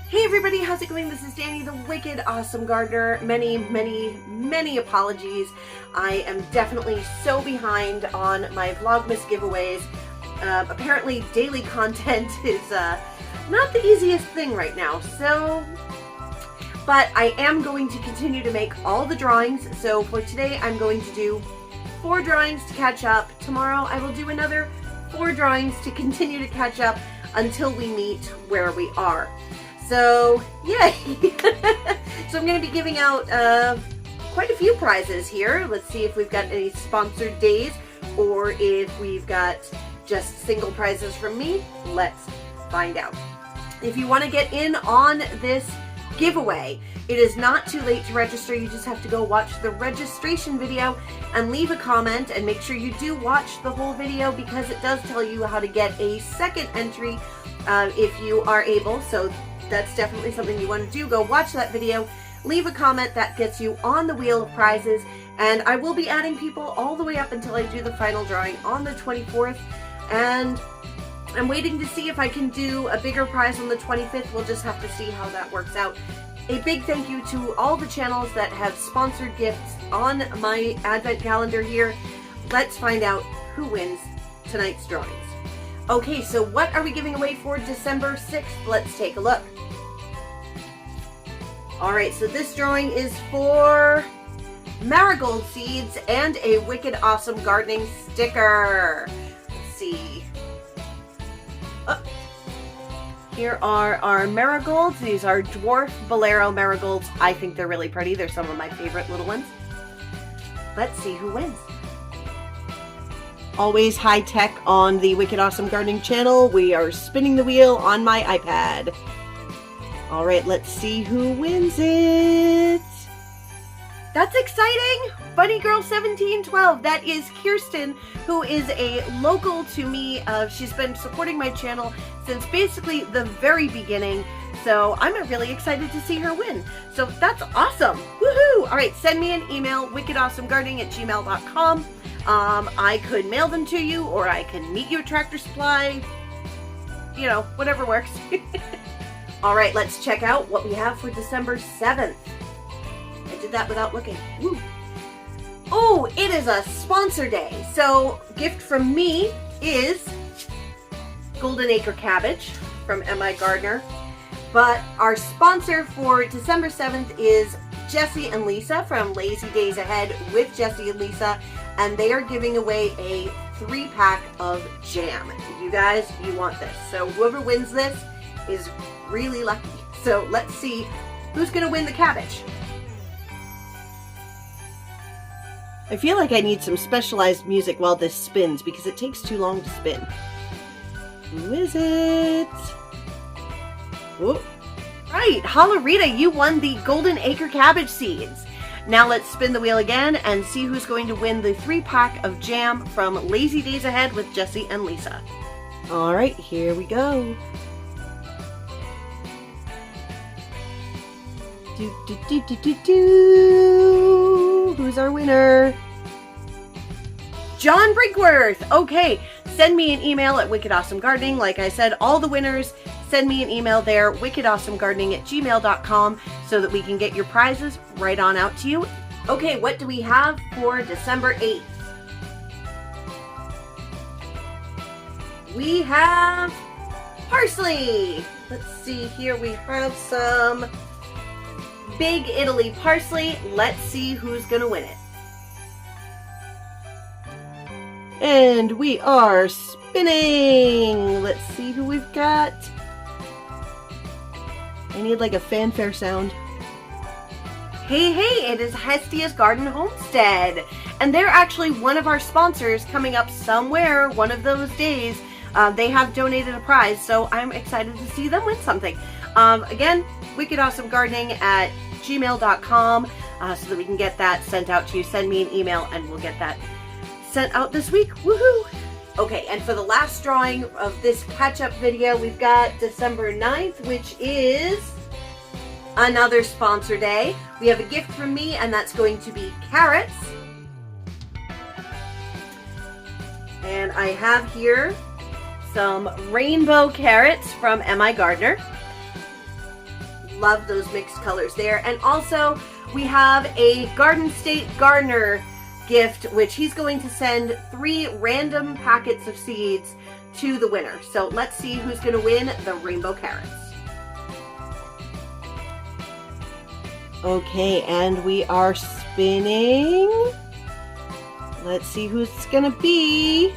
Hey everybody, how's it going? This is Dani, the Wicked Awesome Gardener. Many apologies. I am definitely so behind on my Vlogmas giveaways. Apparently daily content is not the easiest thing right now, but I am going to continue to make all the drawings. So for today, I'm going to do 4 drawings to catch up. Tomorrow, I will do another 4 drawings to continue to catch up until we meet where we are. So, yay! So I'm going to be giving out quite a few prizes here. Let's see if we've got any sponsored days or if we've got just single prizes from me. Let's find out. If you want to get in on this giveaway, it is not too late to register. You just have to go watch the registration video and leave a comment, and make sure you do watch the whole video because it does tell you how to get a second entry if you are able. So that's definitely something you want to do. Go watch that video, leave a comment. That gets you on the wheel of prizes, and I will be adding people all the way up until I do the final drawing on the 24th, and I'm waiting to see if I can do a bigger prize on the 25th. We'll just have to see how that works out. A big thank you to all the channels that have sponsored gifts on my advent calendar here. Let's find out who wins tonight's drawings. Okay, so what are we giving away for December 6th? Let's take a look. Alright, so this drawing is for marigold seeds and a Wicked Awesome Gardening sticker. Let's see. Oh. Here are our marigolds. These are dwarf bolero marigolds. I think they're really pretty. They're some of my favorite little ones. Let's see who wins. Always high tech on the Wicked Awesome Gardening channel. We are spinning the wheel on my iPad. All right, let's see who wins it. That's exciting! Bunny Girl 1712. That is Kirsten, who is a local to me. She's been supporting my channel since basically the very beginning. So I'm really excited to see her win. So that's awesome. Woohoo! All right, send me an email, wickedawesomegardening@gmail.com. I could mail them to you, or I can meet you at Tractor Supply. You know, whatever works. All right, let's check out what we have for December 7th. I did that without looking. Woo. Oh, it is a sponsor day. So, gift from me is Golden Acre Cabbage from M.I. Gardener. But our sponsor for December 7th is Jesse and Lisa from Lazy Days Ahead with Jesse and Lisa. And they are giving away a 3-pack of jam. You guys, you want this. So whoever wins this is really lucky. So let's see who's going to win the cabbage. I feel like I need some specialized music while this spins because it takes too long to spin. Who is it? Oh, right, Hollerita, you won the Golden Acre Cabbage seeds. Now let's spin the wheel again and see who's going to win the 3-pack of jam from Lazy Days Ahead with Jesse and Lisa. All right, here we go. Who's our winner? John Brinkworth. Okay, send me an email at Wicked Awesome Gardening. Like I said, all the winners, send me an email there, wickedawesomegardening@gmail.com, so that we can get your prizes right on out to you. Okay, what do we have for December 8th? We have parsley. Let's see here. We have some Big Italy parsley. Let's see who's going to win it. And we are spinning. Let's see who we've got. I need like a fanfare sound. Hey, it is Hestia's Garden Homestead. And they're actually one of our sponsors coming up somewhere one of those days. They have donated a prize, so I'm excited to see them win something. Again, wickedawesomegardening@gmail.com so that we can get that sent out to you. Send me an email and we'll get that sent out this week. Woohoo! Okay, and for the last drawing of this catch-up video, we've got December 9th, which is another sponsor day. We have a gift from me, and that's going to be carrots. And I have here some rainbow carrots from M.I. Gardener. love those mixed colors there. And also we have a Garden State Gardener gift, which he's going to send 3 random packets of seeds to the winner. So let's see who's going to win the rainbow carrots. Okay, and we are spinning. Let's see who's it's going to be.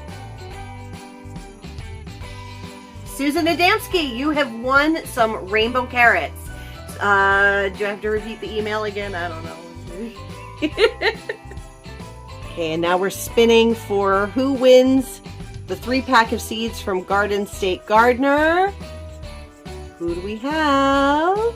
Susan Adamski, you have won some rainbow carrots. Do I have to repeat the email again? I don't know. Okay, and now we're spinning for who wins the 3-pack of seeds from Garden State Gardener. Who do we have?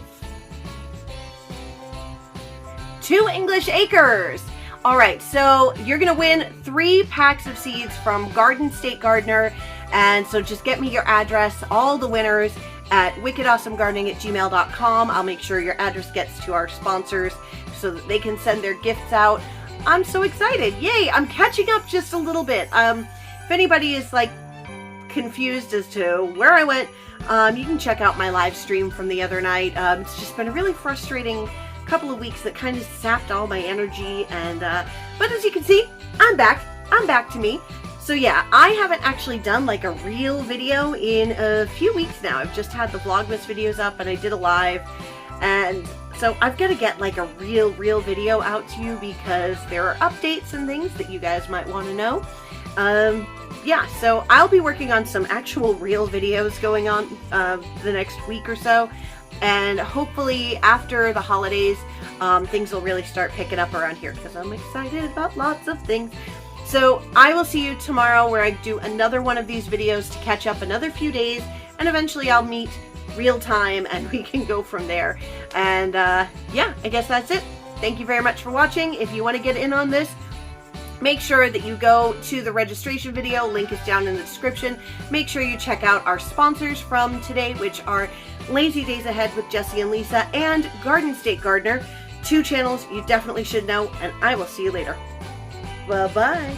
2 English Acres. All right, so you're gonna win 3 packs of seeds from Garden State Gardener. And so just get me your address, all the winners, at wickedawesomegardening@gmail.com. I'll make sure your address gets to our sponsors so that they can send their gifts out. I'm so excited. Yay, I'm catching up just a little bit. If anybody is like confused as to where I went, you can check out my live stream from the other night. It's just been a really frustrating couple of weeks that kind of sapped all my energy, and but as you can see, I'm back to me. So yeah, I haven't actually done like a real video in a few weeks now. I've just had the Vlogmas videos up, and I did a live, and so I've got to get like a real video out to you because there are updates and things that you guys might want to know. Yeah, so I'll be working on some actual real videos going on the next week or so, and hopefully after the holidays, things will really start picking up around here because I'm excited about lots of things. So I will see you tomorrow where I do another one of these videos to catch up another few days, and eventually I'll meet real time and we can go from there. And yeah, I guess that's it. Thank you very much for watching. If you want to get in on this, make sure that you go to the registration video. Link is down in the description. Make sure you check out our sponsors from today, which are Lazy Days Ahead with Jesse and Lisa and Garden State Gardener. 2 channels you definitely should know, and I will see you later. Bye-bye.